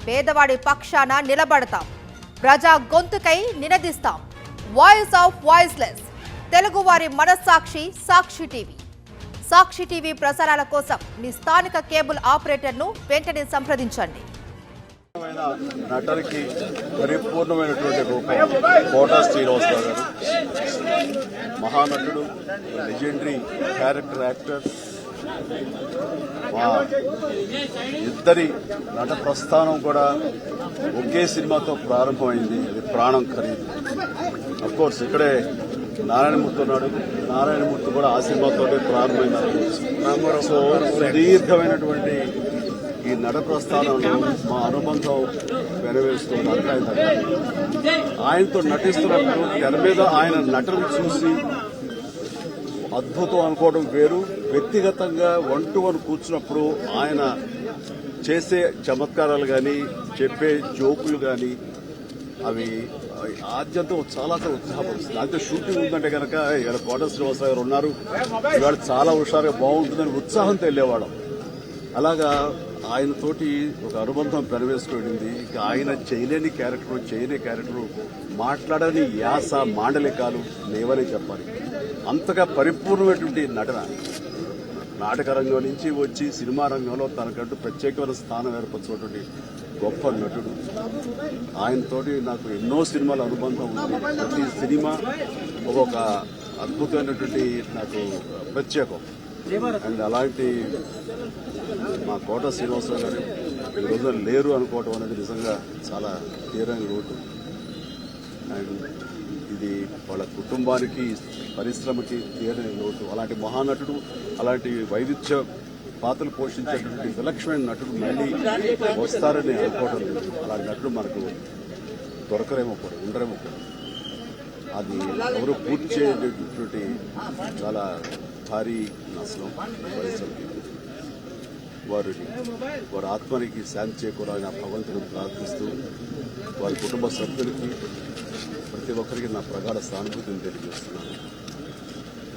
పేదవాడి పక్షాన నిలబడతాం, ప్రజా గొంతుకై నినదిస్తాం. వాయిస్ ఆఫ్ వాయిస్లెస్, తెలుగువారి మనస్సాక్షి సాక్షి టీవీ. సాక్షి టీవీ ప్రసారాల కోసం మీ స్థానిక కేబుల్ ఆపరేటర్ను వెంటనే సంప్రదించండి. నటనకి పరిపూర్ణమైనటువంటి రూపం కోటా శ్రీనివాసరావు గారు. మహానటుడు, లెజెండరీ క్యారెక్టర్ యాక్టర్. మా ఇద్దరి నట ప్రస్థానం కూడా ఒకే సినిమాతో ప్రారంభమైంది. అది ప్రాణం ఖరీదు. అఫ్కోర్స్ ఇక్కడే నారాయణమూర్తి ఉన్నాడు. నారాయణమూర్తి కూడా ఆ సినిమాతోనే ప్రారంభమైంది. సో సుదీర్ఘమైనటువంటి ఈ నట ప్రస్థానంలో మా అనుబంధం వెనవేస్తుంది. ఆయనతో నటిస్తున్నప్పుడు తెర మీద ఆయన నటన చూసి అద్భుతం అనుకోవడం వేరు. వ్యక్తిగతంగా 1-to-1 కూర్చున్నప్పుడు ఆయన చేసే చమత్కారాలు కానీ, చెప్పే జోకులు కానీ అవి ఆద్యంతో చాలా ఉత్సాహపరుస్తుంది. అయితే షూటింగ్ ఉందంటే కనుక ఇక్కడ కోట శ్రీనివాసరావు గారు ఉన్నారు, ఇవాళ చాలా హుషారుగా బాగుంటుందని ఉత్సాహంతో వెళ్ళేవాళ్ళం. అలాగా ఆయనతోటి ఒక అనుబంధం పెనవేసుకుపోయింది. ఇక ఆయన చేయలేని క్యారెక్టర్, మాట్లాడని యాస, మాండలికాలు లేవనే చెప్పాలి. అంతగా పరిపూర్ణమైనటువంటి నటన. నాటక రంగం నుంచి వచ్చి సినిమా రంగంలో తనకంటూ ప్రత్యేకమైన స్థానం ఏర్పరచుకున్నటువంటి గొప్ప నటుడు. ఆయనతోటి నాకు ఎన్నో సినిమాల అనుబంధం ఉంది. ప్రతి సినిమా ఒక అద్భుతమైనటువంటి నాకు ప్రత్యేకం. అండ్ అలాంటి మా కోట శ్రీనివాసరావు గారు ఈ రోజున లేరు అనుకోవటం అనేది నిజంగా చాలా తీరని లోటు. అండ్ ఇది వాళ్ళ కుటుంబానికి, పరిశ్రమకి తీరని లోటు. అలాంటి మహానటుడు, అలాంటి వైవిధ్య పాత్రలు పోషించేటువంటి విలక్షణమైన నటుడు మళ్ళీ వస్తారని అనుకోవటం లేదు. అలాంటి నటుడు మనకు దొరకరేమో కూడా, ఉండరేమో కూడా. అది ఎవరు పూర్తి చేయటువంటి చాలా భారీ నష్టం పరిశ్రమకి. వారి ఆత్మనికి శాంతి చేకూరాలని భగవంతుడిని ప్రార్థిస్తూ వారి కుటుంబ సభ్యులకి ప్రతి ఒక్కరికి నా ప్రగాఢ సానుభూతిని తెలియజేస్తున్నాను.